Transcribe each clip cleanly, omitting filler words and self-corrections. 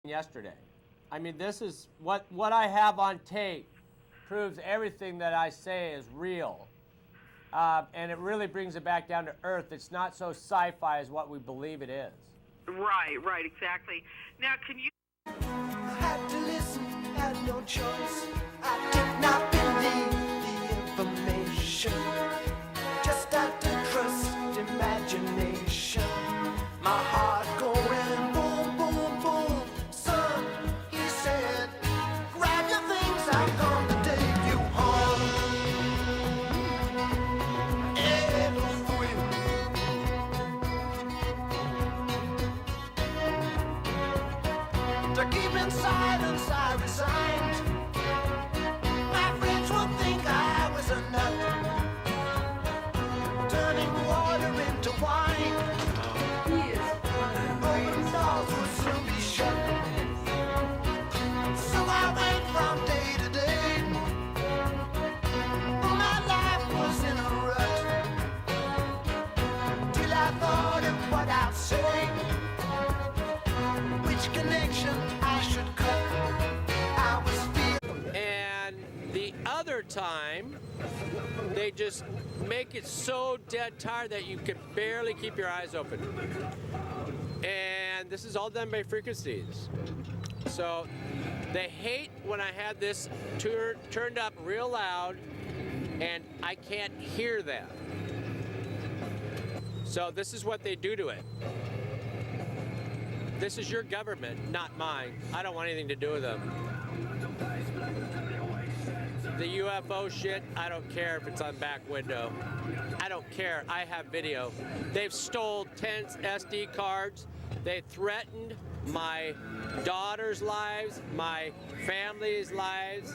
yesterday. I mean, this is what I have on tape proves everything that I say is real. And it really brings it back down to earth. It's not so sci-fi as what we believe it is. Right, exactly. Now, can you... I had to listen, had no choice. I did not believe the information. Just had to trust imagination. My heart going boom, boom, boom. Son, he said, grab your things, I'm gonna take you home. To keep in silence, I resigned. My friends would think I was a nut, turning water into wine. Open doors would soon be shut. So I went from day to day. My life was in a rut, till I thought of what I'd say, which connection I should cut. I was feeling. And the other time, they just make it so dead tired that you can barely keep your eyes open. And this is all done by frequencies. So they hate when I had this turned up real loud and I can't hear them. So this is what they do to it. This is your government, not mine. I don't want anything to do with them. The UFO shit, I don't care if it's on back window. I don't care, I have video. They've stole 10 SD cards. They threatened my daughter's lives, my family's lives.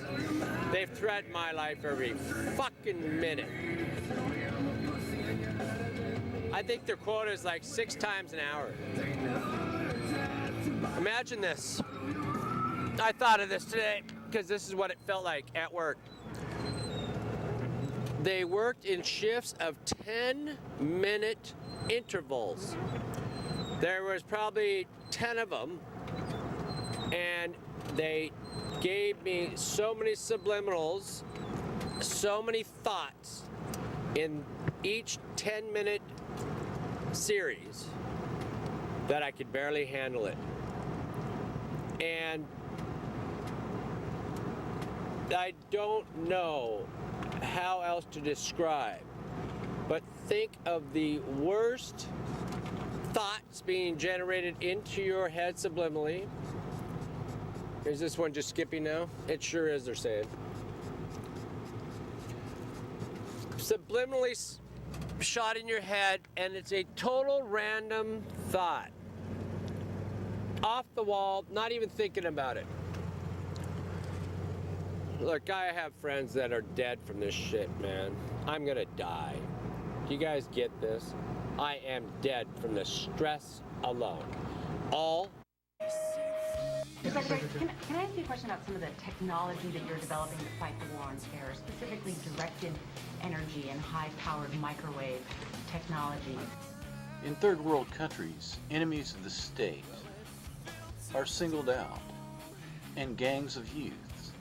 They've threatened my life every fucking minute. I think their quota is like 6 times an hour. Imagine this. I thought of this today because this is what it felt like at work. They worked in shifts of 10-minute intervals. There was probably 10 of them, and they gave me so many subliminals, so many thoughts in each 10-minute series that I could barely handle it. And I don't know how else to describe, but think of the worst thoughts being generated into your head subliminally. Is this one just skipping now? It sure is, they're saying. Subliminally shot in your head, and it's a total random thought. Off the wall, not even thinking about it. Look, I have friends that are dead from this shit, man. I'm gonna die. Do you guys get this? I am dead from the stress alone. All. Dr. Can I ask you a question about some of the technology that you're developing to fight the war on terror, specifically directed energy and high-powered microwave technology? In third world countries, enemies of the state are singled out, and gangs of youths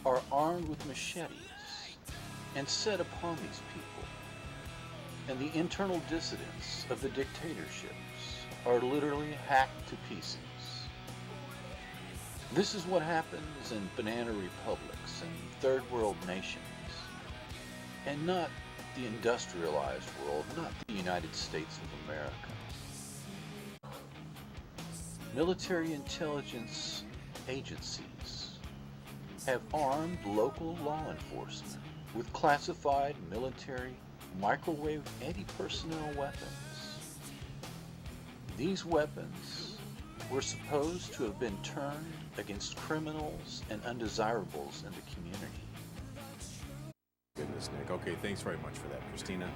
are armed with machetes and set upon these people. And the internal dissidents of the dictatorships are literally hacked to pieces. This is what happens in banana republics and third world nations, and not the industrialized world, not the United States of America. Military intelligence agencies have armed local law enforcement with classified military microwave anti-personnel weapons. These weapons were supposed to have been turned against criminals and undesirables in the community. Goodness, Nick. Okay, thanks very much for that, Christina.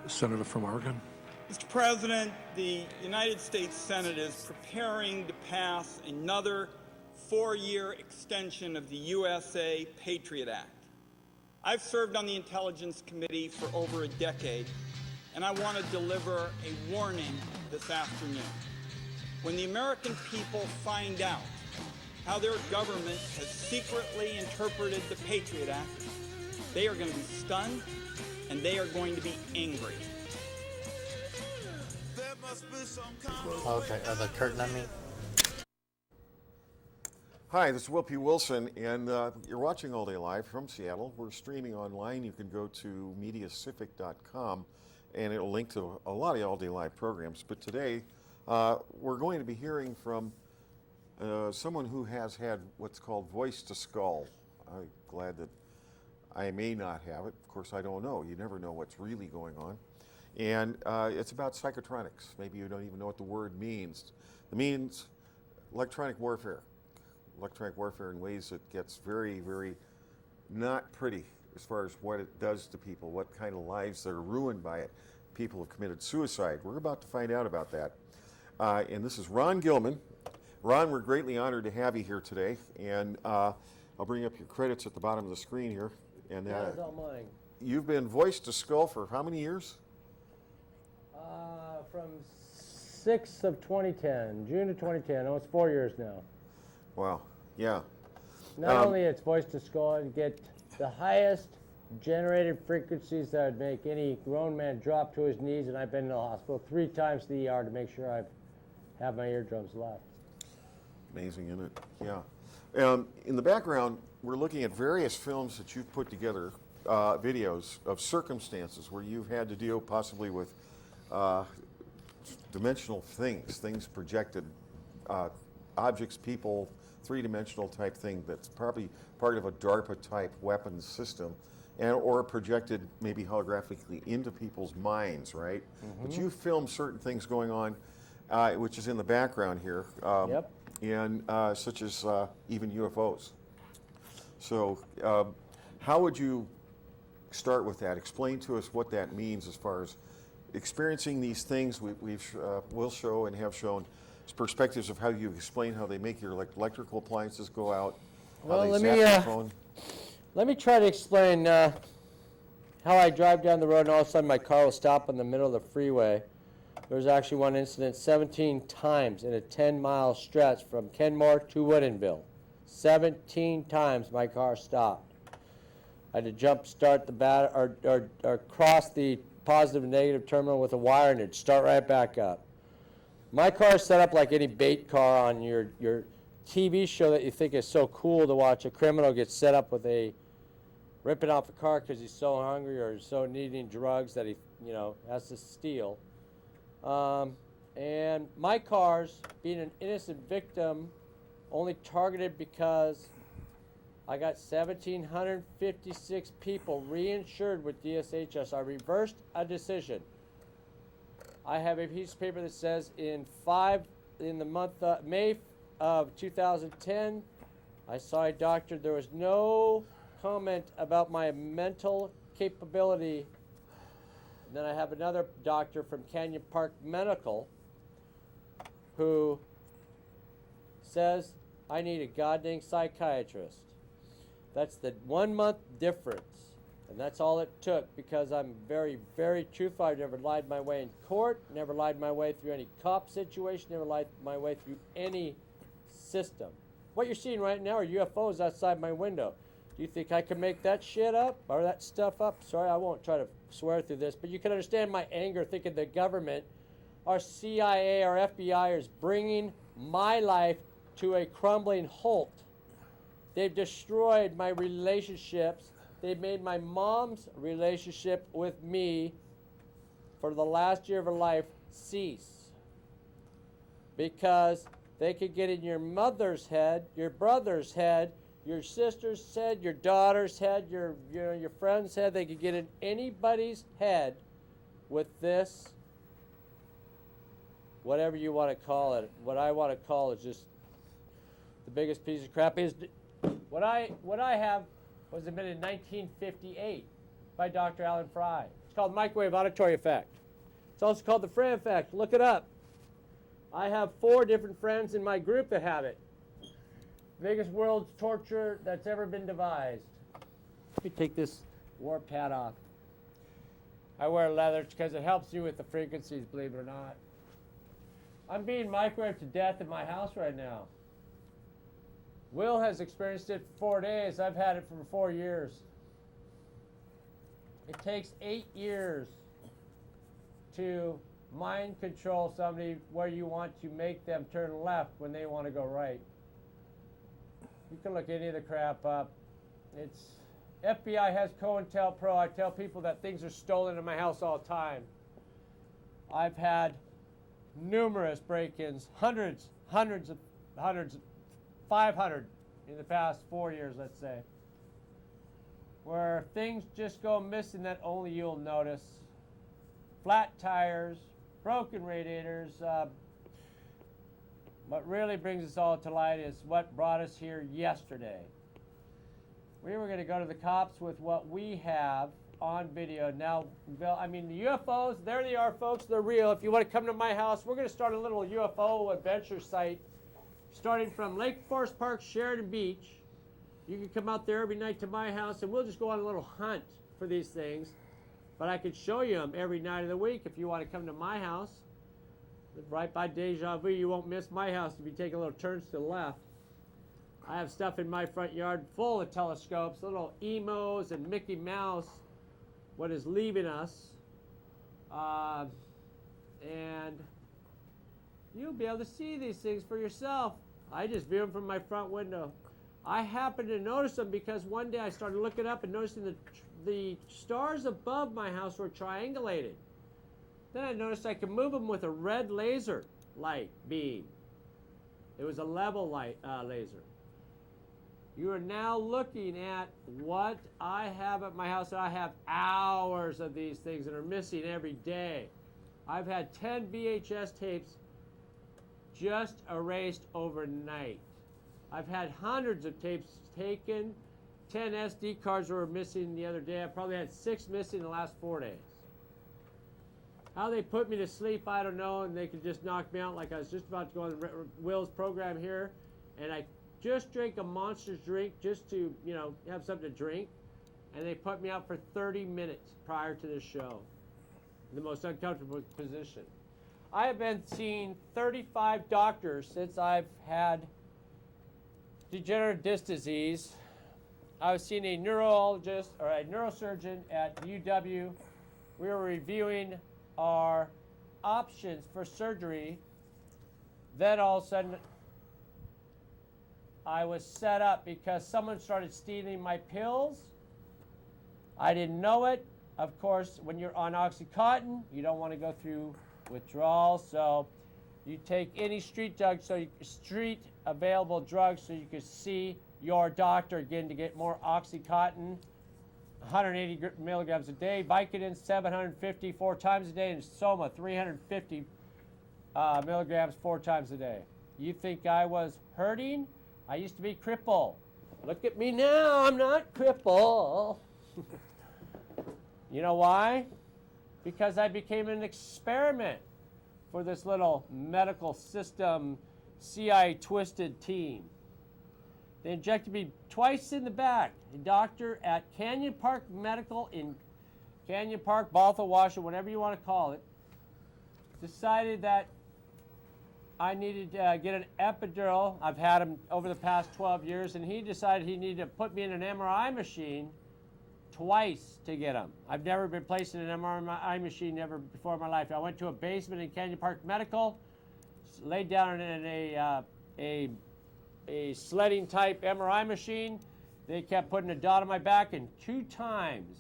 Senator from Oregon. Mr. President, the United States Senate is preparing to pass another 4-year extension of the USA Patriot Act. I've served on the Intelligence Committee for over a decade, and I want to deliver a warning this afternoon. when the American people find out how their government has secretly interpreted the Patriot Act, they are going to be stunned and they are going to be angry. Okay, are the curtain on me? Hi, this is WillPWilson, and you're watching All Day Live from Seattle. We're streaming online. You can go to MediaCivic.com, and it'll link to a lot of All Day Live programs. But today, we're going to be hearing from someone who has had what's called voice to skull. I'm glad that I may not have it. Of course, I don't know. You never know what's really going on. And it's about psychotronics. Maybe you don't even know what the word means. It means electronic warfare. Electronic warfare in ways that gets very, very not pretty as far as what it does to people, what kind of lives that are ruined by it. People have committed suicide. We're about to find out about that. And this is Ron Gilman. Ron, we're greatly honored to have you here today. And I'll bring up your credits at the bottom of the screen here. And That's all mine. you've been voice to skull for how many years? From 6th of 2010, June of 2010. Oh, it's 4 years now. Wow, yeah. Not only it's voice to skull, you get the highest generated frequencies that would make any grown man drop to his knees, and I've been in the hospital 3 times to the ER to make sure I have my eardrums left. Amazing, isn't it? Yeah. In the background, we're looking at various films that you've put together, videos of circumstances where you've had to deal possibly with dimensional things projected, objects, people, 3-dimensional type thing that's probably part of a DARPA type weapons system, and or projected maybe holographically into people's minds, right? Mm-hmm. But you film certain things going on, which is in the background here, Yep. and such as even UFOs. So how would you start with that? Explain to us what that means as far as experiencing these things. We'll show and have shown perspectives of how you explain how they make your electrical appliances go out. Well, let me try to explain how I drive down the road and all of a sudden my car will stop in the middle of the freeway. There was actually one incident 17 times in a 10-mile stretch from Kenmore to Woodinville. 17 times my car stopped. I had to jump start the or cross the positive and negative terminal with a wire and it'd start right back up. My car is set up like any bait car on your TV show that you think is so cool to watch. A criminal get set up with ripping off a car because he's so hungry or so needing drugs that he, has to steal. And my car's being an innocent victim, only targeted because I got 1,756 people reinsured with DSHS. I reversed a decision. I have a piece of paper that says in the month May of 2010, I saw a doctor. There was no comment about my mental capability. And then I have another doctor from Canyon Park Medical who says I need a goddamn psychiatrist. That's the 1 month difference. And that's all it took because I'm very, very truthful. I've never lied my way in court, never lied my way through any cop situation, never lied my way through any system. What you're seeing right now are UFOs outside my window. Do you think I can make that shit up or that stuff up? Sorry, I won't try to swear through this, but you can understand my anger thinking the government, our CIA, our FBI is bringing my life to a crumbling halt. They've destroyed my relationships. They've made my mom's relationship with me for the last year of her life cease. Because they could get in your mother's head, your brother's head, your sister's head, your daughter's head, your friend's head. They could get in anybody's head with this, whatever you want to call it. What I want to call is just the biggest piece of crap. Is what I have was invented in 1958 by Dr. Alan Fry. It's called microwave auditory effect. It's also called the Frey effect. Look it up. I have 4 different friends in my group that have it. Biggest world's torture that's ever been devised. Let me take this warp hat off. I wear leather because it helps you with the frequencies, believe it or not. I'm being microwaved to death in my house right now. Will has experienced it for 4 days. I've had it for 4 years. It takes 8 years to mind control somebody where you want to make them turn left when they want to go right. You can look any of the crap up. It's FBI has COINTELPRO. I tell people that things are stolen in my house all the time. I've had numerous break-ins, hundreds, 500 in the past 4 years, let's say, where things just go missing that only you'll notice. Flat tires, broken radiators. What really brings us all to light is what brought us here yesterday. We were going to go to the cops with what we have on video. Now, I mean, the UFOs, there they are, folks. They're real. If you want to come to my house, we're going to start a little UFO adventure site starting from Lake Forest Park, Sheridan Beach. You can come out there every night to my house, and we'll just go on a little hunt for these things. But I could show you them every night of the week if you want to come to my house. Right by Deja Vu, you won't miss my house if you take a little turns to the left. I have stuff in my front yard full of telescopes, little emos and Mickey Mouse, what is leaving us. And you'll be able to see these things for yourself. I just view them from my front window. I happened to notice them because one day I started looking up and noticing the stars above my house were triangulated. Then I noticed I could move them with a red laser light beam. It was a level light laser. You are now looking at what I have at my house. I have hours of these things that are missing every day. I've had 10 VHS tapes just erased overnight. I've had hundreds of tapes taken. 10 SD cards were missing the other day. I probably had 6 missing in the last 4 days. How they put me to sleep, I don't know, and they could just knock me out like I was just about to go on Will's program here, and I just drank a Monster's drink just to, you know, have something to drink, and they put me out for 30 minutes prior to the show. The most uncomfortable position. I have been seeing 35 doctors since I've had degenerative disc disease. I was seeing a neurologist or a neurosurgeon at UW. We were reviewing our options for surgery. Then all of a sudden, I was set up because someone started stealing my pills. I didn't know it. Of course, when you're on OxyContin, you don't want to go through withdrawal, so you take any street available drugs so you can see your doctor again to get more OxyContin. 180 milligrams a day, Vicodin 750 4 times a day, and Soma 350 milligrams 4 times a day. You think I was hurting? I used to be crippled. Look at me now, I'm not crippled. You know why? Because I became an experiment for this little medical system CIA twisted team. They injected me twice in the back. A doctor at Canyon Park Medical in Canyon Park, Bothell, Washington, whatever you want to call it, decided that I needed to get an epidural. I've had him over the past 12 years, and he decided he needed to put me in an MRI machine twice to get them. I've never been placed in an MRI machine ever before in my life. I went to a basement in Canyon Park Medical, laid down in a sledding type MRI machine. They kept putting a dot on my back, and 2 times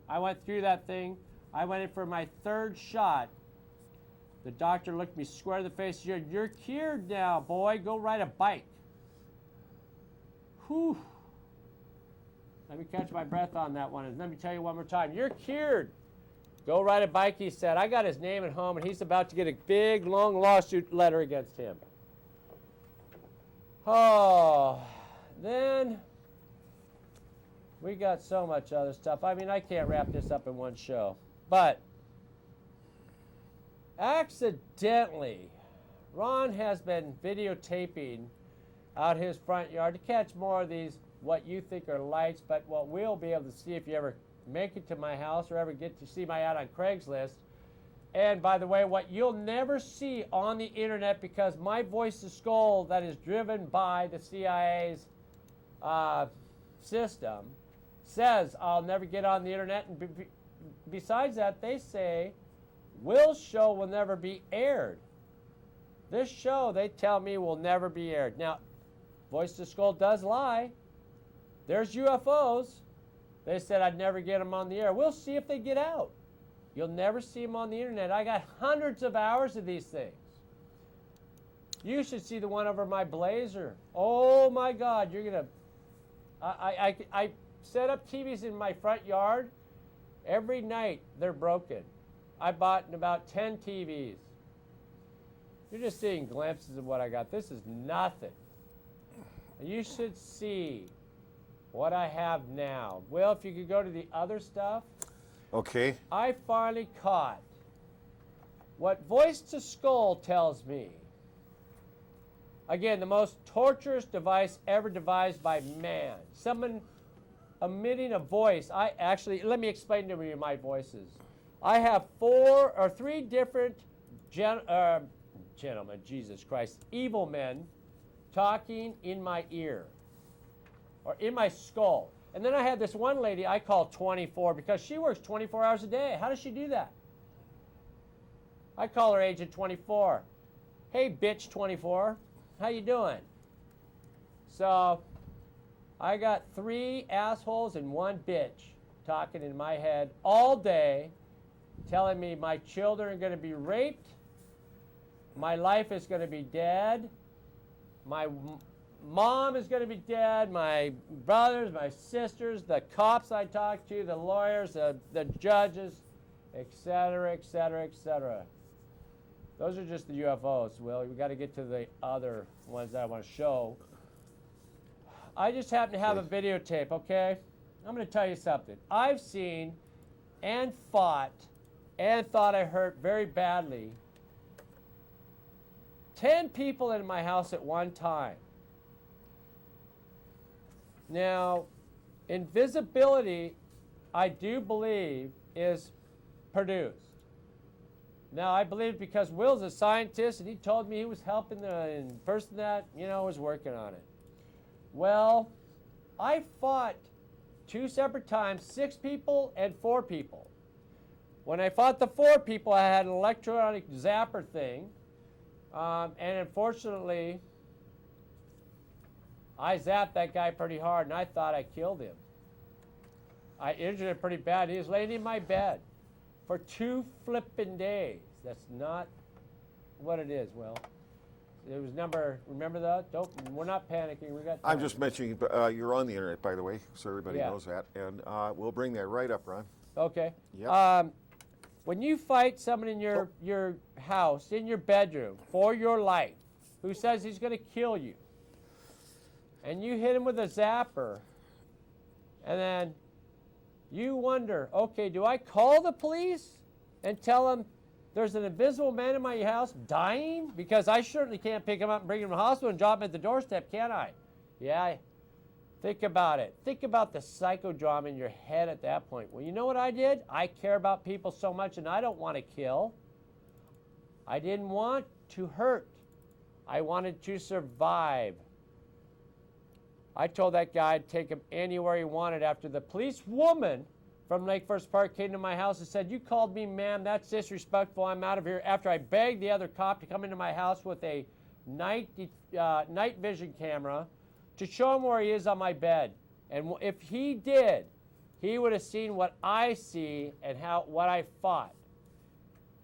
I went through that thing. I went in for my 3rd shot. The doctor looked me square in the face and said, "You're cured now, boy. Go ride a bike." Whew. Let me catch my breath on that one, and let me tell you one more time. You're cured. Go ride a bike, he said. I got his name at home, and he's about to get a big, long lawsuit letter against him. Oh, then we got so much other stuff. I mean, I can't wrap this up in one show. But accidentally, Ron has been videotaping out his front yard to catch more of these, what you think are lights, but what we'll be able to see if you ever make it to my house or ever get to see my ad on Craigslist. And by the way, what you'll never see on the internet, because my voice to skull that is driven by the CIA's system says I'll never get on the internet. And besides that, they say Will's show will never be aired. This show, they tell me, will never be aired. Now, Voice to Skull does lie. There's UFOs. They said I'd never get them on the air. We'll see if they get out. You'll never see them on the internet. I got hundreds of hours of these things. You should see the one over my Blazer. Oh my God, you're gonna. I set up TVs in my front yard. Every night they're broken. I bought about 10 TVs. You're just seeing glimpses of what I got. This is nothing. You should see what I have now. Well, if you could go to the other stuff. Okay. I finally caught what Voice to Skull tells me. Again, the most torturous device ever devised by man. Someone emitting a voice. Let me explain to you my voices. I have 4 or 3 different gentlemen, Jesus Christ, evil men talking in my ear or in my skull. And then I had this one lady I call 24 because she works 24 hours a day. How does she do that? I call her Agent 24. Hey, bitch 24, how you doing? So I got 3 assholes and 1 bitch talking in my head all day, telling me my children are going to be raped, my life is going to be dead, my mom is going to be dead, my brothers, my sisters, the cops I talk to, the lawyers, the judges, etc., etc., etc. Those are just the UFOs, Will. We got to get to the other ones that I want to show. I just happen to have a videotape, okay? I'm going to tell you something. I've seen and fought and thought I hurt very badly 10 people in my house at one time. Now, invisibility, I do believe, is produced. Now, I believe because Will's a scientist and he told me he was helping the person that, was working on it. Well, I fought 2 separate times, 6 people and 4 people. When I fought the 4 people, I had an electronic zapper thing. And unfortunately, I zapped that guy pretty hard, and I thought I killed him. I injured him pretty bad. He was laying in my bed for 2 flipping days. That's not what it is, Will. It was remember that? We're not panicking. We got time. I'm just mentioning, you're on the internet, by the way, so everybody knows that. And we'll bring that right up, Ron. Okay. Yep. When you fight someone in your house, in your bedroom, for your life, who says he's going to kill you, and you hit him with a zapper, and then you wonder, okay, do I call the police and tell them there's an invisible man in my house dying? Because I certainly can't pick him up and bring him to the hospital and drop him at the doorstep, can I? Yeah, think about it. Think about the psychodrama in your head at that point. Well, you know what I did? I care about people so much, and I don't want to kill. I didn't want to hurt. I wanted to survive. I told that guy I'd take him anywhere he wanted after the police woman from Lake Forest Park came to my house and said, "You called me ma'am, that's disrespectful, I'm out of here," after I begged the other cop to come into my house with a night vision camera to show him where he is on my bed. And if he did, he would have seen what I see and what I fought.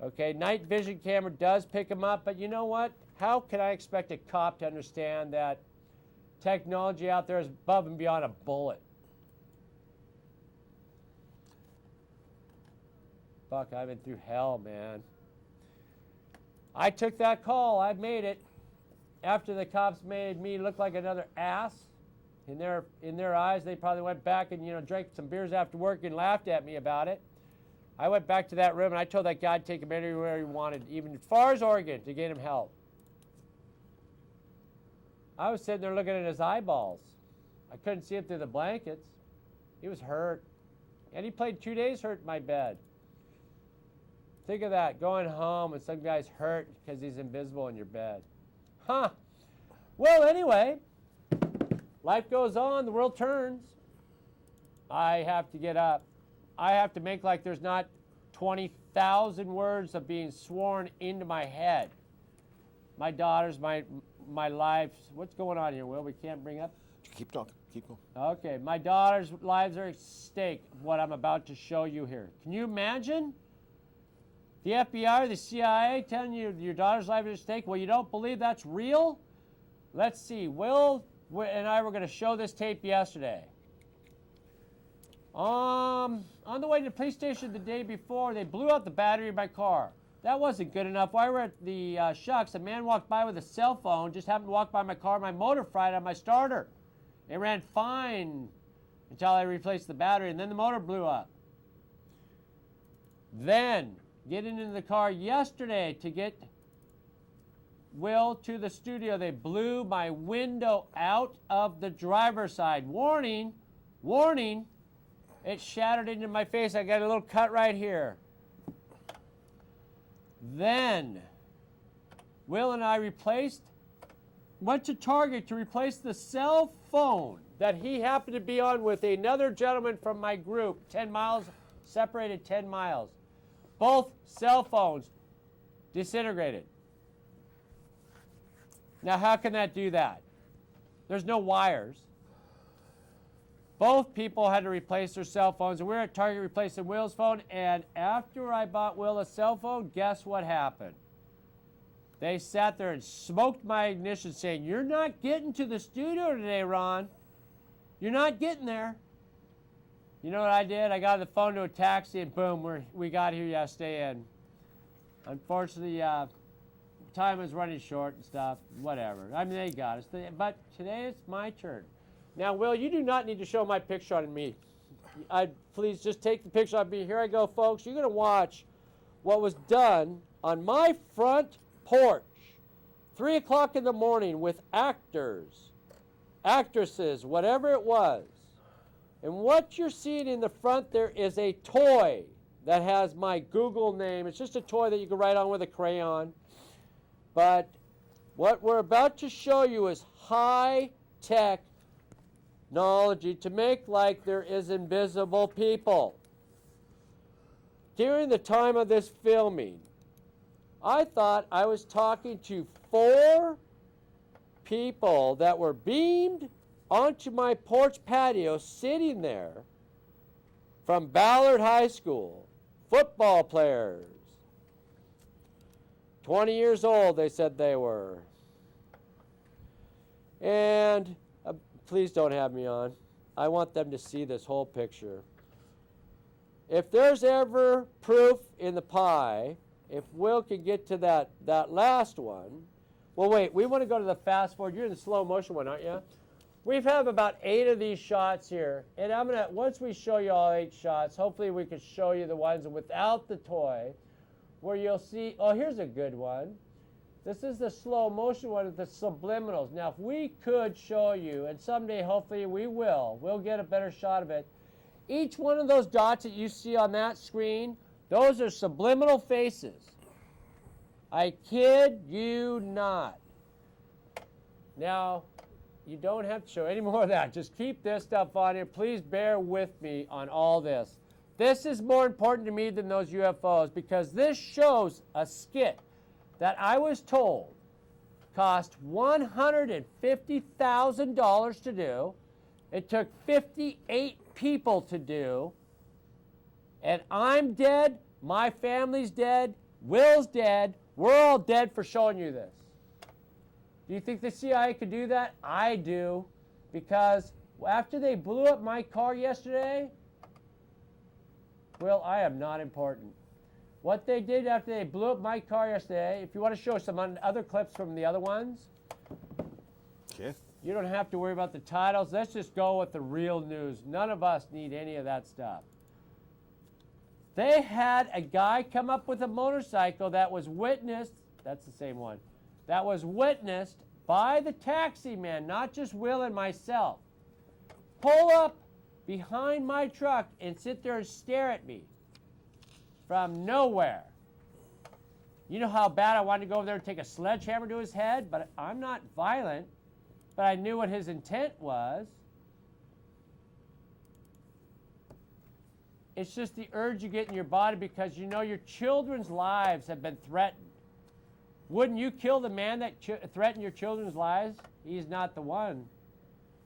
Okay, night vision camera does pick him up, but you know what? How can I expect a cop to understand that technology out there is above and beyond a bullet? Fuck, I've been through hell, man. I took that call. I made it. After the cops made me look like another ass in their eyes, they probably went back and drank some beers after work and laughed at me about it. I went back to that room and I told that guy to take him anywhere he wanted, even as far as Oregon, to get him help. I was sitting there looking at his eyeballs. I couldn't see him through the blankets. He was hurt. And he played 2 days hurt in my bed. Think of that, going home and some guy's hurt because he's invisible in your bed. Huh. Well, anyway, life goes on, the world turns. I have to get up. I have to make like there's not 20,000 words of being sworn into my head. My daughters, my life. What's going on here, Will? We can't bring up? Keep talking. Keep going. Okay, my daughters' lives are at stake, what I'm about to show you here. Can you imagine? The FBI or the CIA telling you your daughter's life is at stake? Well, you don't believe that's real? Let's see. Will and I were going to show this tape yesterday. On the way to the police station the day before, they blew out the battery in my car. That wasn't good enough. While we were at the Shucks, a man walked by with a cell phone, just happened to walk by my car. My motor fried on my starter. It ran fine until I replaced the battery, and then the motor blew up. Then, getting into the car yesterday to get Will to the studio, they blew my window out of the driver's side. Warning, warning, it shattered into my face. I got a little cut right here. Then, Will and I went to Target to replace the cell phone that he happened to be on with another gentleman from my group, 10 miles, separated 10 miles. Both cell phones disintegrated. Now, how can that do that? There's no wires. Both people had to replace their cell phones, and we were at Target replacing Will's phone, and after I bought Will a cell phone, guess what happened? They sat there and smoked my ignition saying, "You're not getting to the studio today, Ron. You're not getting there." You know what I did? I got on the phone to a taxi, and boom, we got here yesterday, and unfortunately, time was running short and stuff, whatever. I mean, they got us. But today it's my turn. Now, Will, you do not need to show my picture on me. Please just take the picture on me. Here I go, folks. You're going to watch what was done on my front porch, 3 o'clock in the morning, with actors, actresses, whatever it was. And what you're seeing in the front there is a toy that has my Google name. It's just a toy that you can write on with a crayon. But what we're about to show you is high-tech technology to make like there is invisible people. During the time of this filming, I thought I was talking to 4 people that were beamed onto my porch patio, sitting there from Ballard High School, football players. 20 years old, they said they were. And please don't have me on. I want them to see this whole picture. If there's ever proof in the pie, if Will can get to that last one. Well, wait, we want to go to the fast forward. You're in the slow motion one, aren't you? We have about 8 of these shots here. And I'm going to, once we show you all 8 shots, hopefully we can show you the ones without the toy, where you'll see, oh, here's a good one. This is the slow motion one with the subliminals. Now, if we could show you, and someday hopefully we will, we'll get a better shot of it. Each one of those dots that you see on that screen, those are subliminal faces. I kid you not. Now, you don't have to show any more of that. Just keep this stuff on here. Please bear with me on all this. This is more important to me than those UFOs, because this shows a skit that I was told cost $150,000 to do. It took 58 people to do. And I'm dead, my family's dead, Will's dead, we're all dead for showing you this. Do you think the CIA could do that? I do, because after they blew up my car yesterday, Will, I am not important. What they did after they blew up my car yesterday, if you want to show some other clips from the other ones, okay. You don't have to worry about the titles. Let's just go with the real news. None of us need any of that stuff. They had a guy come up with a motorcycle that was witnessed, that's the same one, that was witnessed by the taxi man, not just Will and myself, pull up behind my truck and sit there and stare at me from nowhere. You know how bad I wanted to go over there and take a sledgehammer to his head? But I'm not violent. But I knew what his intent was. It's just the urge you get in your body because you know your children's lives have been threatened. Wouldn't you kill the man that threatened your children's lives? He's not the one.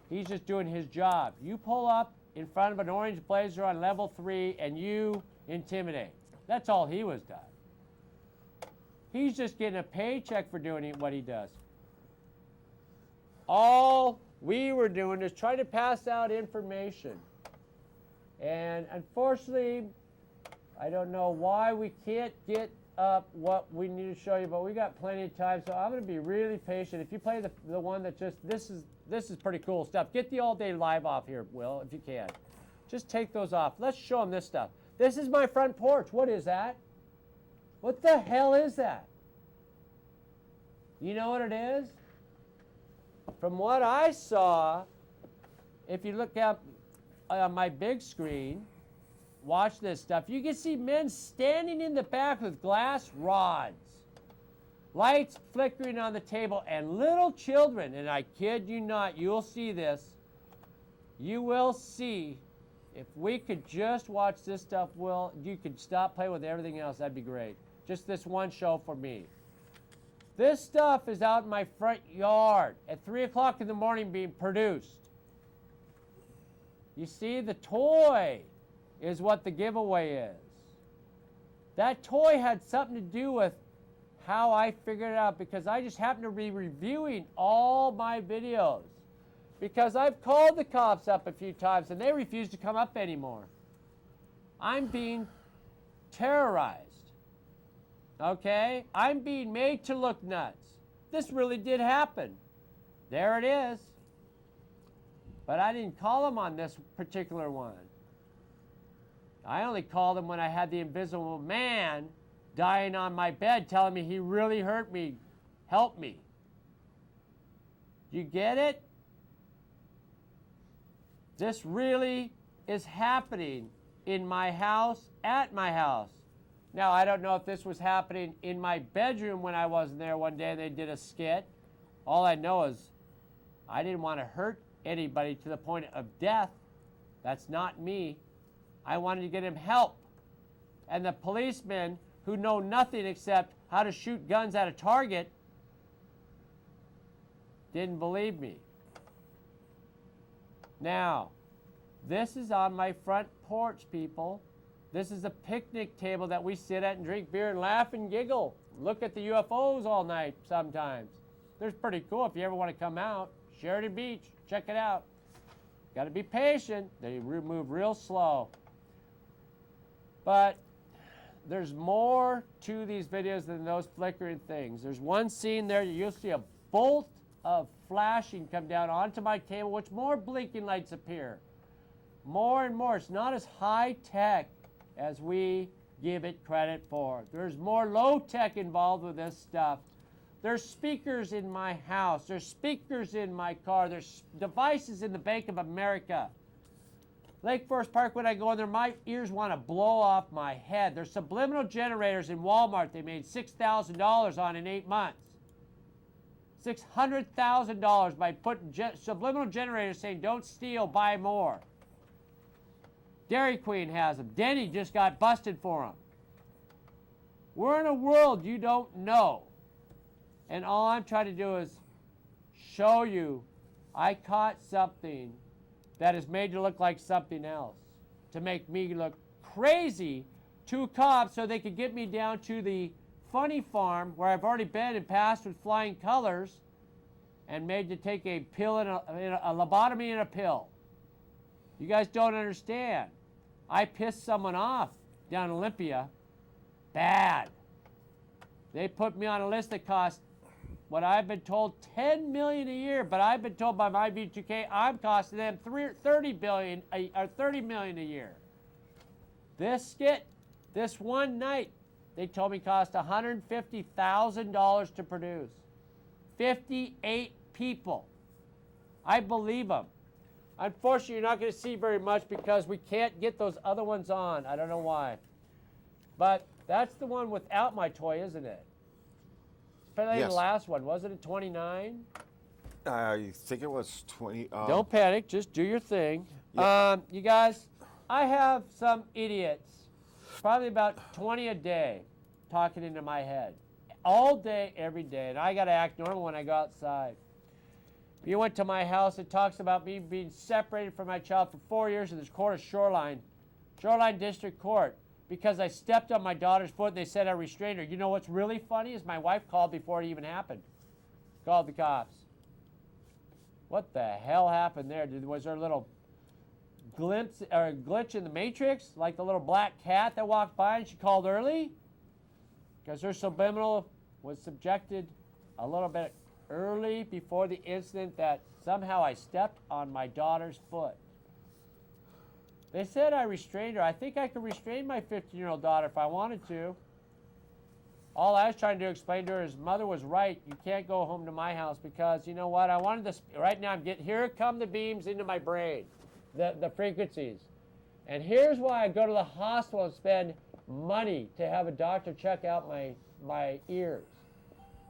He's just doing his job. You pull up in front of an orange blazer on level 3 and you intimidate. That's all he was done. He's just getting a paycheck for doing what he does. All we were doing is trying to pass out information. And unfortunately, I don't know why we can't get up what we need to show you, but we got plenty of time, so I'm going to be really patient. If you play the one that just, this is pretty cool stuff. Get the all day live off here, Will, if you can. Just take those off. Let's show them this stuff. This is my front porch. What is that? What the hell is that? You know what it is? From what I saw, if you look up on my big screen, watch this stuff. You can see men standing in the back with glass rods, lights flickering on the table, and little children. And I kid you not, you'll see this. You will see. If we could just watch this stuff, Will, you could stop playing with everything else. That'd be great. Just this one show for me. This stuff is out in my front yard at 3 o'clock in the morning being produced. You see, the toy is what the giveaway is. That toy had something to do with how I figured it out because I just happened to be reviewing all my videos because I've called the cops up a few times and they refuse to come up anymore. I'm being terrorized. Okay? I'm being made to look nuts. This really did happen. There it is. But I didn't call them on this particular one. I only called him when I had the invisible man dying on my bed telling me he really hurt me. Help me. You get it? This really is happening in my house, at my house. Now, I don't know if this was happening in my bedroom when I wasn't there one day and they did a skit. All I know is I didn't want to hurt anybody to the point of death. That's not me. I wanted to get him help. And the policemen who know nothing except how to shoot guns at a target didn't believe me. Now, this is on my front porch, people. This is a picnic table that we sit at and drink beer and laugh and giggle. Look at the UFOs all night sometimes. They're pretty cool if you ever want to come out. Sheridan Beach, check it out. Got to be patient. They move real slow. But there's more to these videos than those flickering things. There's one scene there, you'll see a bolt of flashing come down onto my table, which more blinking lights appear. More and more. It's not as high tech as we give it credit for. There's more low tech involved with this stuff. There's speakers in my house. There's speakers in my car. There's devices in the Bank of America. Lake Forest Park, when I go in there, my ears want to blow off my head. There's subliminal generators in Walmart they made $6,000 on in 8 months. $600,000 by putting subliminal generators saying, don't steal, buy more. Dairy Queen has them. Denny just got busted for them. We're in a world you don't know. And all I'm trying to do is show you I caught something that is made to look like something else, to make me look crazy to cops so they could get me down to the funny farm where I've already been and passed with flying colors and made to take a pill and a lobotomy and a pill. You guys don't understand. I pissed someone off down in Olympia. Bad. They put me on a list that cost what I've been told $10 million a year, but I've been told by my V2K I'm costing them $30 million a year. This skit, this one night, they told me cost $150,000 to produce. 58 people. I believe them. Unfortunately, you're not going to see very much because we can't get those other ones on. I don't know why. But that's the one without my toy, isn't it? play Yes. the last one. Wasn't it 29? I think it was 20. Don't panic. Just do your thing. Yeah. You guys, I have some idiots, probably about 20 a day, talking into my head. All day, every day. And I got to act normal when I go outside. If you went to my house, it talks about me being separated from my child for 4 years in this court of Shoreline District Court, because I stepped on my daughter's foot and they said I restrained her. You know what's really funny is my wife called before it even happened. Called the cops. What the hell happened there? Was there a little glimpse or a glitch in the matrix, like the little black cat that walked by and she called early? Because her subliminal was subjected a little bit early before the incident that somehow I stepped on my daughter's foot. They said I restrained her. I think I could restrain my 15-year-old daughter if I wanted to. All I was trying to explain to her is mother was right. You can't go home to my house because, you know what, I wanted this. Right now I'm getting, here come the beams into my brain, the frequencies. And here's why I go to the hospital and spend money to have a doctor check out my ears.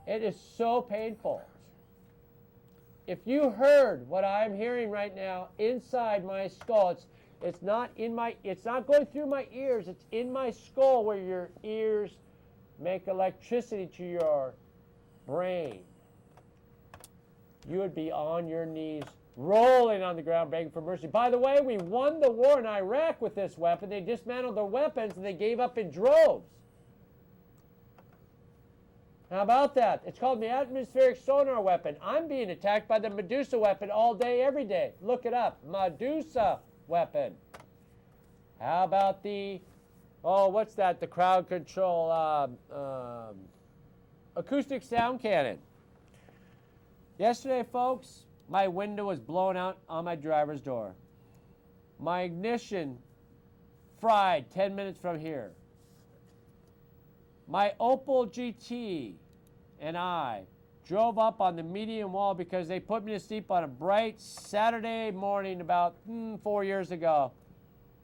It is so painful. If you heard what I'm hearing right now inside my skull, it's not going through my ears, it's in my skull where your ears make electricity to your brain. You would be on your knees, rolling on the ground, begging for mercy. By the way, we won the war in Iraq with this weapon. They dismantled their weapons and they gave up in droves. How about that? It's called the atmospheric sonar weapon. I'm being attacked by the Medusa weapon all day, every day. Look it up. Medusa weapon. How about the, what's that? The crowd control acoustic sound cannon. Yesterday, folks, my window was blown out on my driver's door. My ignition fried 10 minutes from here. My Opel GT and I drove up on the median wall because they put me to sleep on a bright Saturday morning about 4 years ago.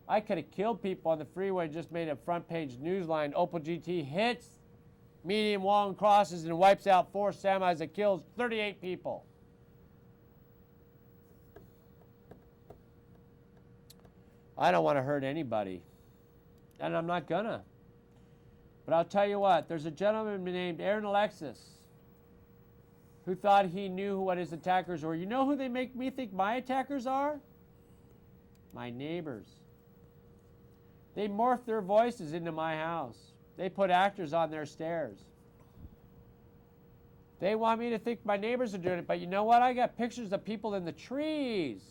I could have killed people on the freeway and just made a front page newsline. Opel GT hits median wall and crosses and wipes out 4 semis that kills 38 people. I don't want to hurt anybody, and I'm not gonna. But I'll tell you what, there's a gentleman named Aaron Alexis who thought he knew what his attackers were. You know who they make me think my attackers are? My neighbors. They morph their voices into my house. They put actors on their stairs. They want me to think my neighbors are doing it, but you know what? I got pictures of people in the trees.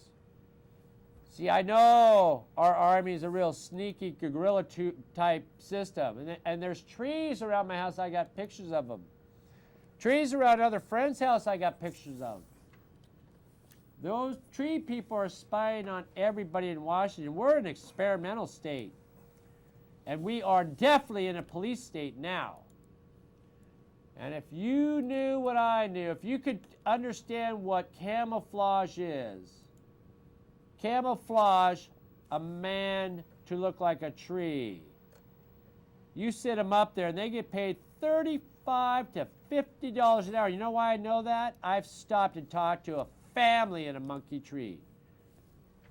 See, I know our army is a real sneaky guerrilla type system. And there's trees around my house, I got pictures of them. Trees around other friends' house, I got pictures of. Those tree people are spying on everybody in Washington. We're an experimental state. And we are definitely in a police state now. And if you knew what I knew, if you could understand what camouflage is, camouflage a man to look like a tree. You sit them up there and they get paid $35 to $50 an hour. You know why I know that? I've stopped and talked to a family in a monkey tree.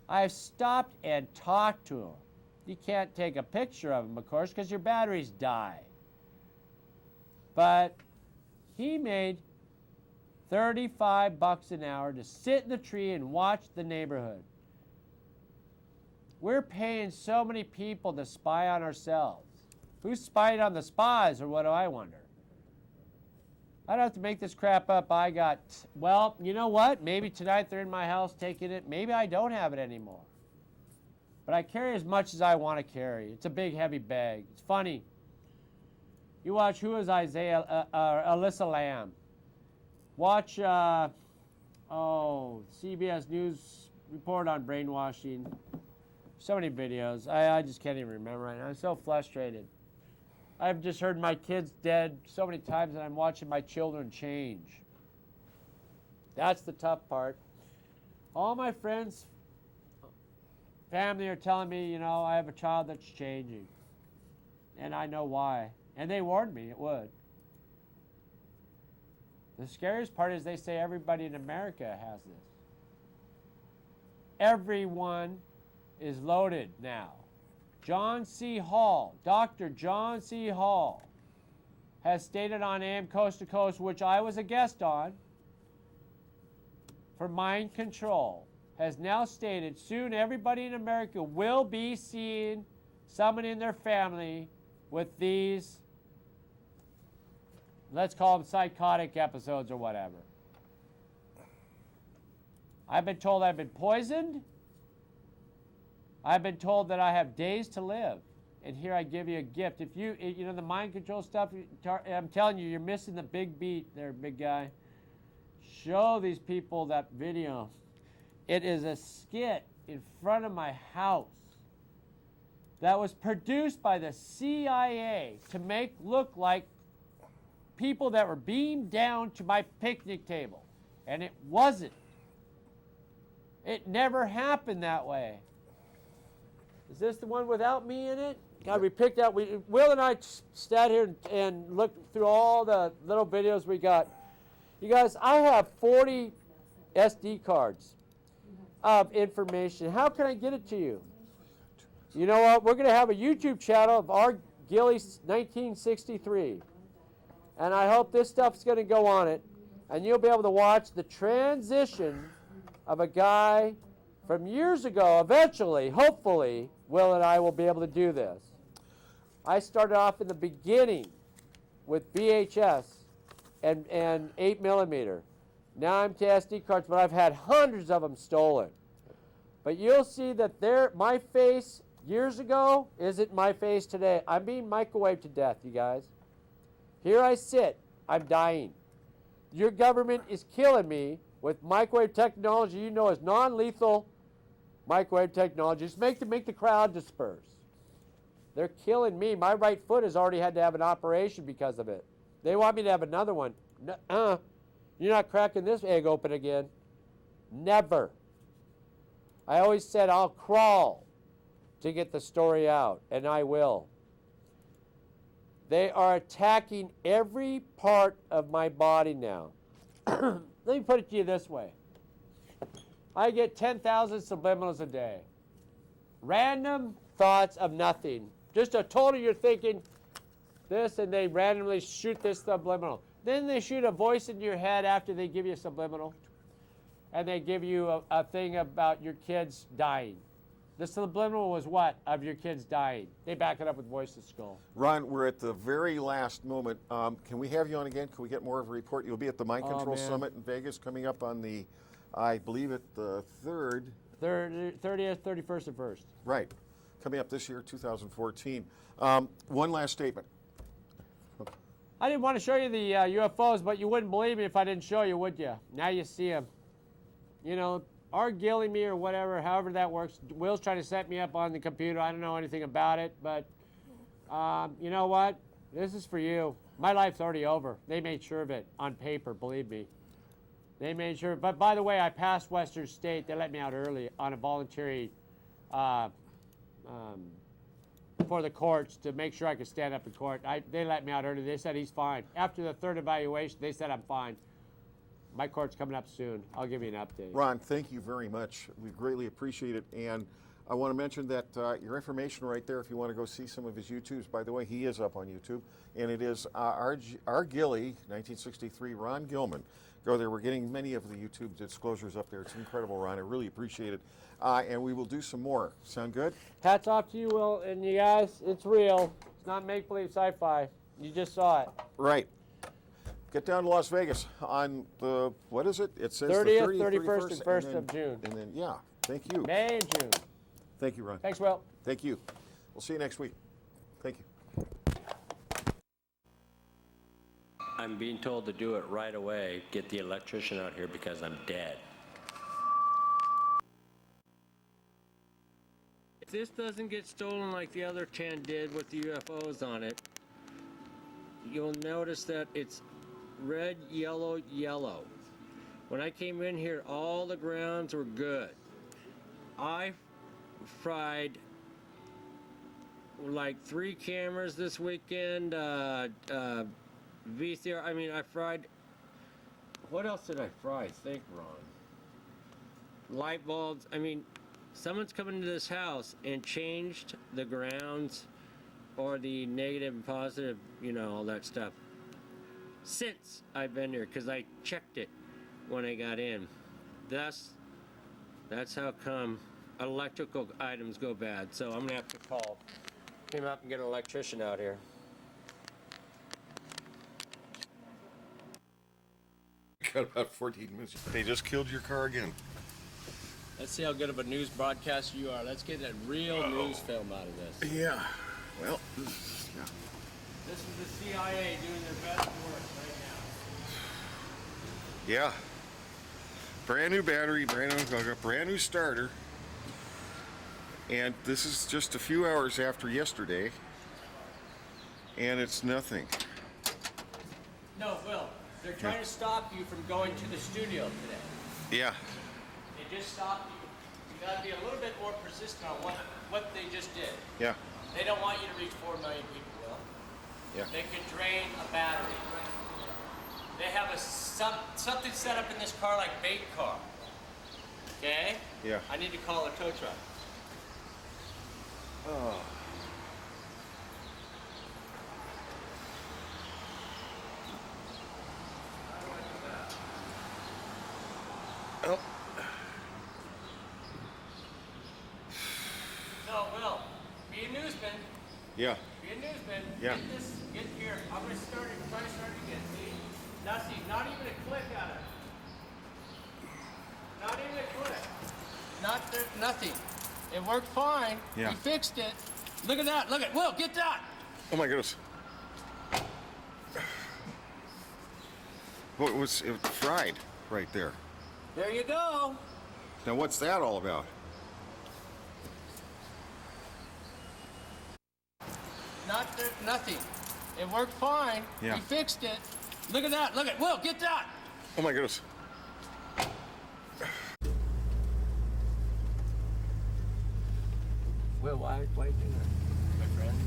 I've stopped and talked to them. You can't take a picture of them, of course, because your batteries die. But he made $35 an hour to sit in the tree and watch the neighborhood. We're paying so many people to spy on ourselves. Who's spying on the spies, or what do I wonder? I don't have to make this crap up. Well, you know what? Maybe tonight they're in my house taking it. Maybe I don't have it anymore. But I carry as much as I want to carry. It's a big, heavy bag. It's funny. You watch Who is Alyssa Lamb. Watch, CBS News report on brainwashing. So many videos. I just can't even remember right now. I'm so frustrated. I've just heard my kids dead so many times and I'm watching my children change. That's the tough part. All my friends, family are telling me, you know, I have a child that's changing. And I know why. And they warned me it would. The scariest part is they say everybody in America has this. Everyone is loaded now. John C. Hall, Dr. John C. Hall, has stated on AM Coast to Coast, which I was a guest on, for mind control, has now stated soon everybody in America will be seeing someone in their family with these, let's call them psychotic episodes or whatever. I've been told I've been poisoned. I've been told that I have days to live. And here I give you a gift. If you know, the mind control stuff, I'm telling you, you're missing the big beat there, big guy. Show these people that video. It is a skit in front of my house that was produced by the CIA to make look like people that were beamed down to my picnic table. And it wasn't. It never happened that way. Is this the one without me in it? God, we picked out, Will and I sat here and looked through all the little videos we got. You guys, I have 40 SD cards of information. How can I get it to you? You know what? We're going to have a YouTube channel of our Gilly 1963. And I hope this stuff's going to go on it. And you'll be able to watch the transition of a guy from years ago. Eventually, hopefully, Will and I will be able to do this. I started off in the beginning with VHS and 8mm. Now I'm to SD cards, but I've had hundreds of them stolen. But you'll see that my face years ago isn't my face today. I'm being microwaved to death, you guys. Here I sit. I'm dying. Your government is killing me with microwave technology you know is non-lethal microwave technology. Just make the crowd disperse. They're killing me. My right foot has already had to have an operation because of it. They want me to have another one. You're not cracking this egg open again. Never. I always said I'll crawl to get the story out, and I will. They are attacking every part of my body now. Let me put it to you this way. I get 10,000 subliminals a day. Random thoughts of nothing. Just a total, you're thinking this, and they randomly shoot this subliminal. Then they shoot a voice in your head after they give you a subliminal. And they give you a thing about your kids dying. The subliminal was what? Of your kids dying. They back it up with voice of skull. Ron, we're at the very last moment. Can we have you on again? Can we get more of a report? You'll be at the Mind Control Summit in Vegas coming up on the, I believe at the 3rd. 30th, 31st, and 1st. Right. Coming up this year, 2014. One last statement. I didn't want to show you the UFOs, but you wouldn't believe me if I didn't show you, would you? Now you see them. You know, or gilling me or whatever, however that works. Will's trying to set me up on the computer. I don't know anything about it, but you know what? This is for you. My life's already over. They made sure of it on paper, believe me. They made sure. But by the way, I passed Western State. They let me out early on a voluntary for the courts to make sure I could stand up in court. They let me out early. They said he's fine. After the 3rd evaluation, they said I'm fine. My court's coming up soon. I'll give you an update. Ron, thank you very much. We greatly appreciate it. And I want to mention that your information right there, if you want to go see some of his YouTubes, by the way, he is up on YouTube. And it is our Gilly, 1963, Ron Gilman. Go there. We're getting many of the YouTube disclosures up there. It's incredible, Ron. I really appreciate it. And we will do some more. Sound good? Hats off to you, Will. And you guys, it's real. It's not make-believe sci-fi. You just saw it. Right. Get down to Las Vegas on the, what is it? It says 30th, the 31st, and 1st of June. And then, yeah, thank you. May and June. Thank you, Ron. Thanks, Will. Thank you. We'll see you next week. Thank you. I'm being told to do it right away. Get the electrician out here because I'm dead. If this doesn't get stolen like the other 10 did with the UFOs on it, you'll notice that it's red, yellow, yellow. When I came in here, all the grounds were good. I fried like 3 cameras this weekend, VCR. I mean, I fried What else did I fry? Think, Ron. Light bulbs. I mean, someone's come into this house and changed the grounds or the negative and positive, you know, all that stuff. Since I've been here, because I checked it when I got in. That's how come electrical items go bad. So I'm gonna have to call him up and get an electrician out here. Got about 14 minutes. They just killed your car again. Let's see how good of a news broadcaster you are. Let's get a real news film out of this. Yeah. Well, yeah. This is the CIA doing their best work right now. Yeah. Brand new battery, brand new starter. And this is just a few hours after yesterday. And it's nothing. No, Will. They're trying to stop you from going to the studio today. Yeah. They just stopped you. You gotta be a little bit more persistent on what they just did. Yeah. They don't want you to reach 4 million people, Will. Yeah. They could drain a battery. They have something set up in this car like bait car. Okay? Yeah. I need to call a tow truck. Oh. Oh. So, Will, be a newsman. Yeah. Be a newsman. Yeah. Get here. I'm gonna try to start it again. See? Nothing. Not even a click on it. Not even a click. Nothing. It worked fine. Yeah. We fixed it. Look at that. Look at Will. Get that. Oh my goodness. Well, it was fried right there. There you go. Now what's that all about? Nothing. It worked fine. Yeah. We fixed it. Look at that. Look at Will. Get that. Oh my goodness. Will, why are you doing that, my friend?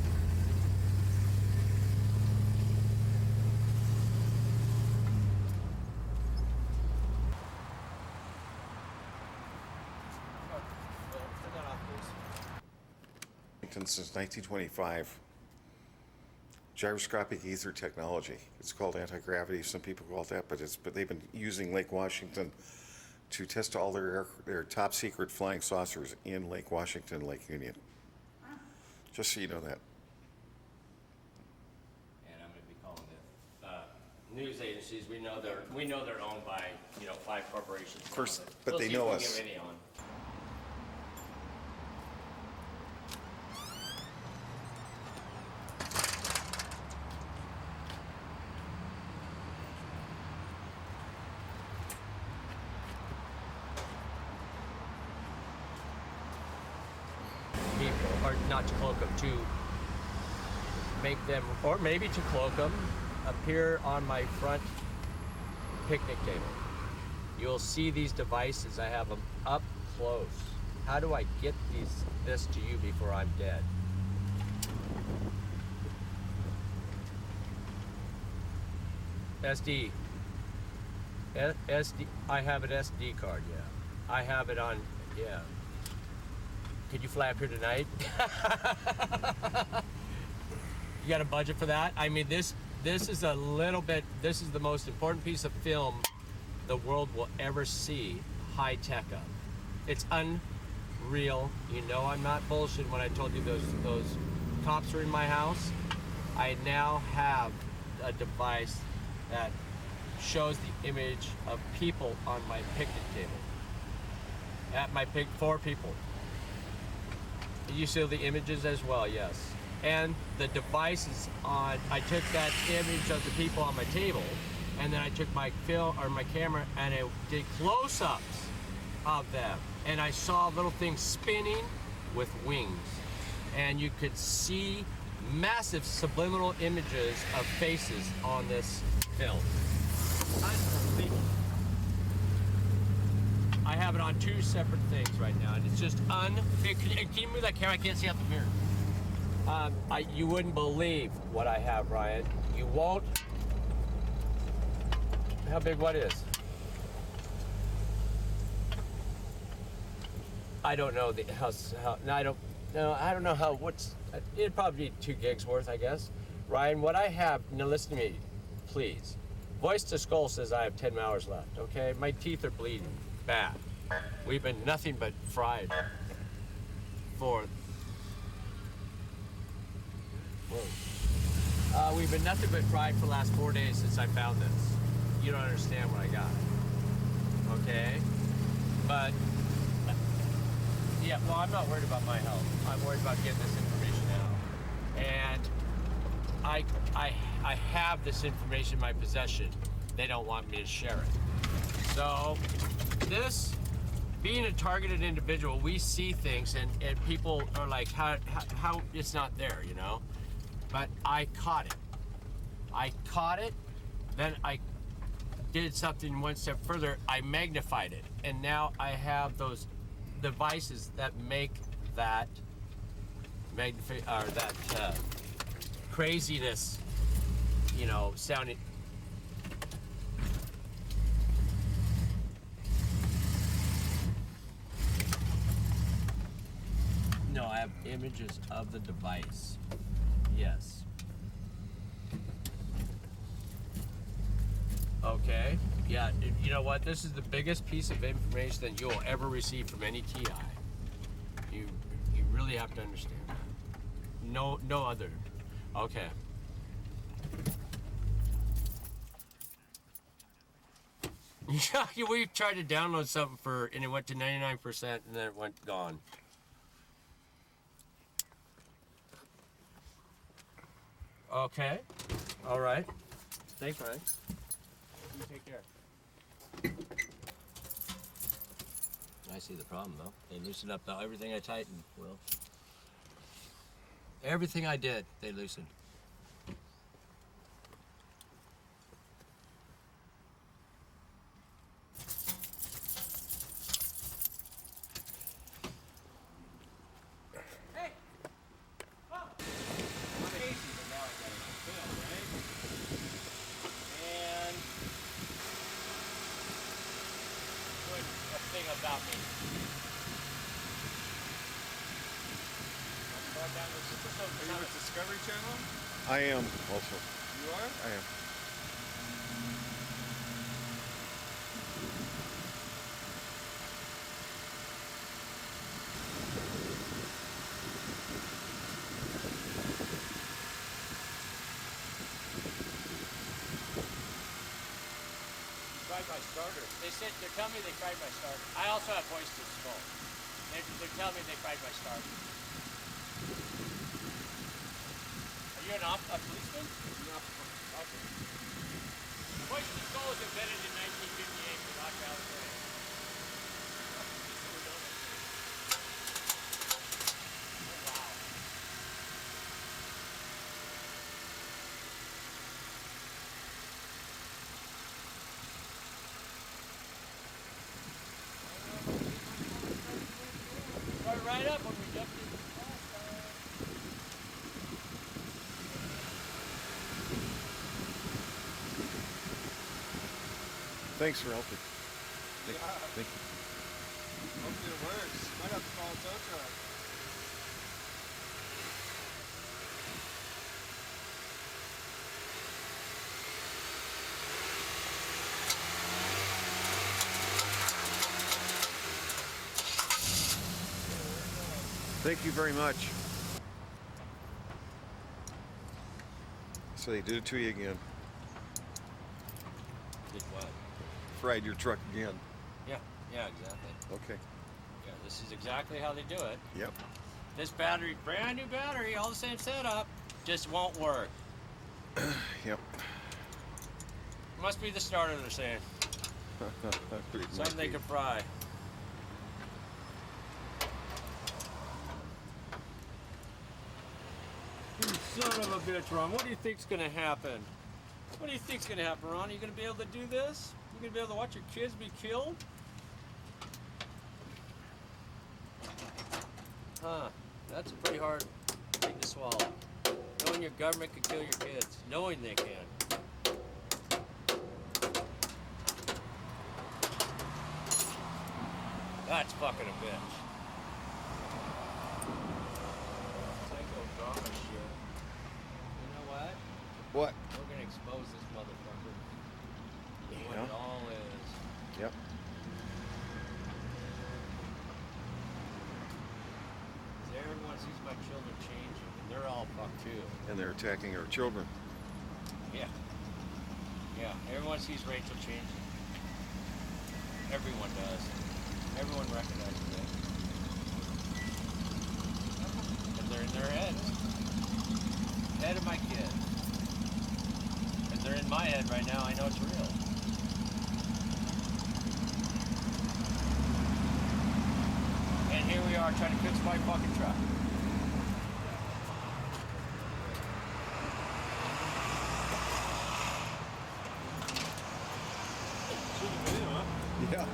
Since 1925, gyroscopic ether technology. It's called anti-gravity. Some people call it that, but they've been using Lake Washington to test all their top secret flying saucers in Lake Washington, Lake Union. Just so you know that. And I'm going to be calling the news agencies. We know they're owned by 5 corporations. Of course, but We'll they see if know we us. can get any on. People, or not to cloak them, to make them, or maybe to cloak them, appear on my front picnic table. You'll see these devices. I have them up close. How do I get this to you before I'm dead? SD. SD. I have an SD card. Yeah. I have it on. Yeah. Could you fly up here tonight? You got a budget for that? I mean, this is a little bit. This is the most important piece of film the world will ever see. High tech of. It's unreal. You know, I'm not bullshitting when I told you those cops are in my house. I now have a device that shows the image of people on my picnic table. At my 4 people. You see the images as well, yes. And the device is on. I took that image of the people on my table, and then I took my film or my camera and I did close-ups of them, and I saw little things spinning with wings, and you could see massive subliminal images of faces on this film. Unbelievable. I have it on 2 separate things right now, and it's just can you move that camera? I can't see out the mirror. You wouldn't believe what I have, Ryan. You won't. How big? What is? I don't know how no, I don't know how, it'd probably be 2 gigs worth, I guess. Ryan, what I have, now listen to me, please. Voice to Skull says I have 10 hours left, okay? My teeth are bleeding bad. We've been nothing but fried for, we've been nothing but fried for the last 4 days since I found this. You don't understand what I got, okay? But, yeah, well, I'm not worried about my health. I'm worried about getting this information out. And I have this information in my possession. They don't want me to share it. So, this, being a targeted individual, we see things and people are like, how it's not there, you know? But I caught it. I caught it, then I did something one step further. I magnified it, and now I have those devices that make that craziness, you know, sounding. No, I have images of the device. Yes. Okay. Yeah, you know what? This is the biggest piece of information that you'll ever receive from any TI. You really have to understand that. No other. Okay. Yeah, we tried to download something and it went to 99% and then it went gone. Okay. All right. Thanks, Ryan. You take care. I see the problem, though. They loosened up everything I tightened, Will. Everything I did, they loosened. Hey! Oh! I'm Casey, but now I got it on film, right? And put a thing about me. Are you with Discovery Channel? I am also. You are? I am. Tried my starter. They're telling me they tried my starter. I also have voice to skull. They're telling me they tried my starter. Are you a policeman? No. Okay. Voice to skull was invented in 1958 in Rock Valley, California. Oh, wow. Start right up when we jumped in. Thanks for helping. Thank you. Hopefully it works. Might have to call a tow truck. Thank you very much. So they did it to you again. Did what? Fried your truck again. Yeah, exactly. Okay. Yeah, this is exactly how they do it. Yep. This battery, brand new battery, all the same setup, just won't work. Yep. Must be the starter, they're saying. Something they could fry. You son of a bitch, Ron. What do you think's gonna happen? What do you think's gonna happen, Ron? Are you gonna be able to do this? You gonna be able to watch your kids be killed? Huh. That's a pretty hard thing to swallow. Knowing your government can kill your kids. Knowing they can. That's fucking a bitch. What? We're gonna expose this motherfucker. What Yeah. it all is. Yep. Everyone sees my children changing, and they're all fucked too. And they're attacking our children. Yeah. Yeah. Everyone sees Rachel changing. Everyone does. Everyone recognizes it. And they're in their heads. Head of my kid. And they're in my head right now. I know it's real. And here we are trying to fix my fucking truck. Yeah.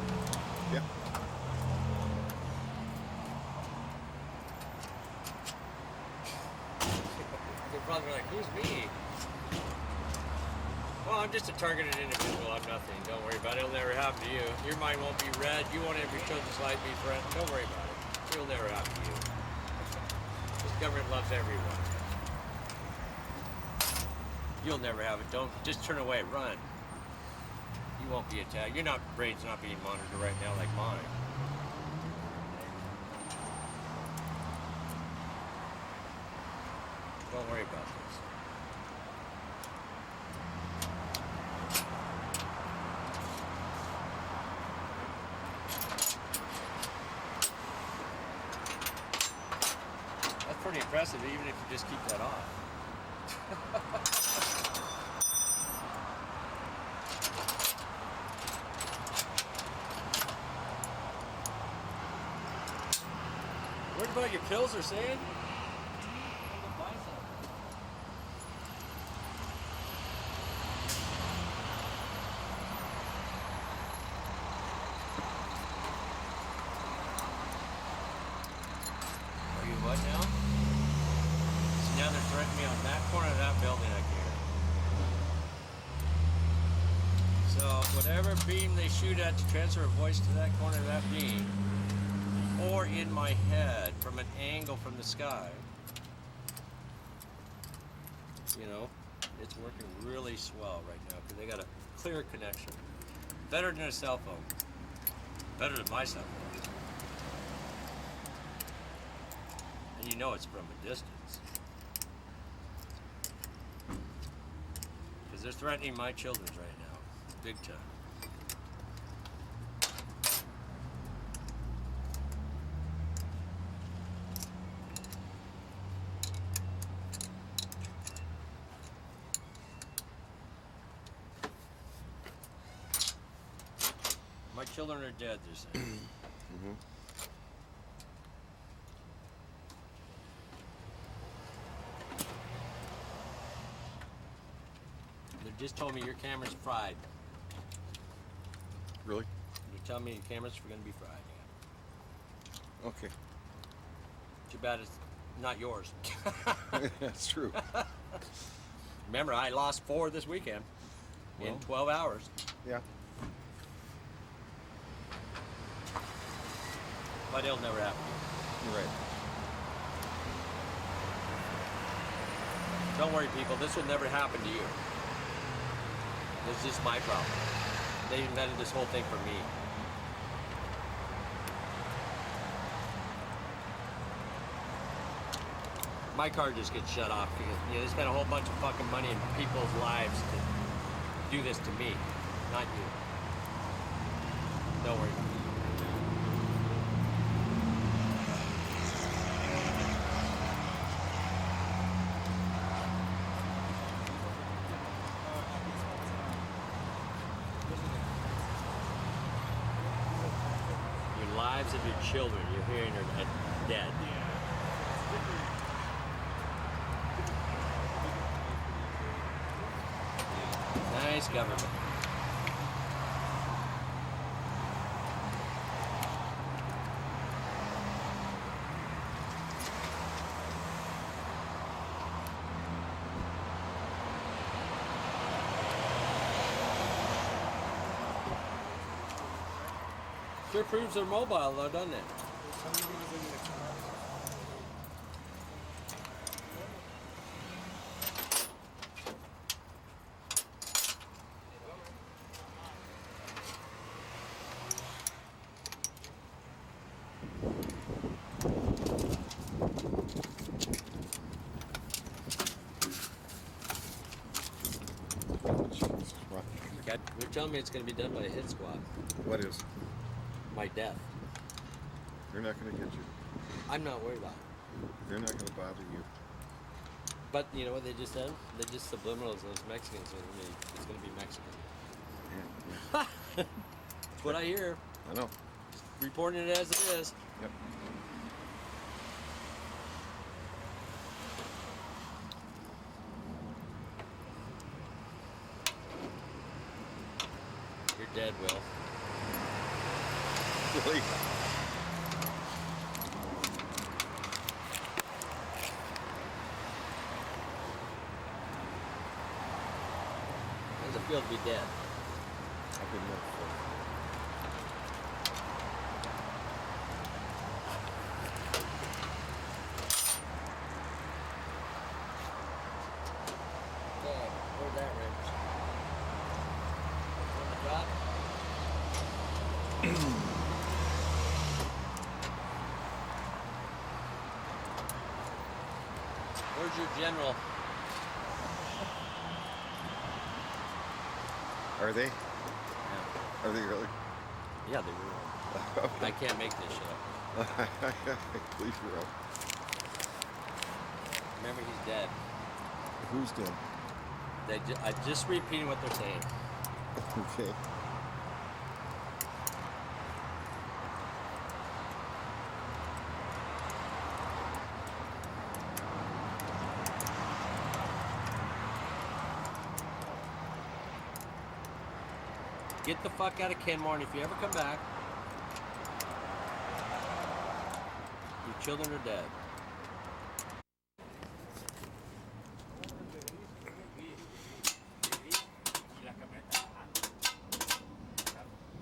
Yeah. They're probably like, who's me? Well, I'm just a targeted individual. I'm nothing. Don't worry about it. It'll never happen to you. Your mind won't be read. You won't have your children's life be threatened. Don't worry about it. It'll never happen to you. This government loves everyone. You'll never have it. Don't just turn away. Run. You won't be attacked. Your brain's not being monitored right now like mine. Don't worry about this. That's pretty impressive, even if you just keep that off. What about your pills are saying? Are you what now? So now they're threatening me on that corner of that building I care. So whatever beam they shoot at to transfer a voice to that corner of that beam, or in my head from an angle from the sky, you know, it's working really swell right now because they got a clear connection. Better than a cell phone. Better than my cell phone. And you know it's from a distance. Because they're threatening my children right now, big time. My children are dead, they're saying. They just told me your camera's fried. Really? They're telling me your cameras are going to be fried. Yeah. Okay. Too bad it's not yours. That's true. Remember, I lost 4 this weekend in 12 hours. Yeah. But it'll never happen. You're right. Don't worry, people. This will never happen to you. This is just my problem. They invented this whole thing for me. My car just gets shut off because they spent a whole bunch of fucking money in people's lives to do this to me, not you. Don't worry about it. Lives of your children, you're hearing are dead. Nice government. Sure proves they're mobile though, doesn't it? telling me it's going to be done by a hit squad. What is? My death. They're not going to get you. I'm not worried about it. They're not going to bother you. But you know what they just said? They just subliminals those Mexicans. So it's going to be Mexican. Yeah. That's what I hear. I know. Reporting it as it is. Yep. You're dead, Will. Really? How does it feel to be dead? I've been there before. Okay, where's that wrench? On the drop? Where's your general? Are they? Yeah. Are they really? Yeah, they were. I can't make this shit up. Please, you're up. Remember, he's dead. Who's dead? I'm just repeating what they're saying. Okay. Get the fuck out of Kenmore, and if you ever come back, your children are dead.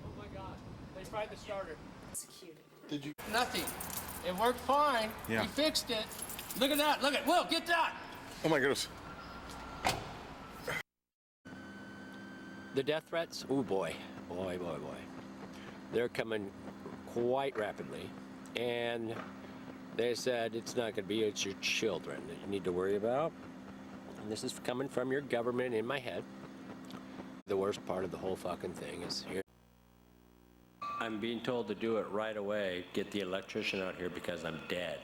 Oh my God, they fried the starter. Did you? Nothing. It worked fine. Yeah. He fixed it. Look at that. Look at Will. Get that. Oh my goodness. The death threats, oh boy, boy. They're coming quite rapidly. And they said it's not gonna be, it's your children that you need to worry about. And this is coming from your government in my head. The worst part of the whole fucking thing is here. I'm being told to do it right away, get the electrician out here because I'm dead.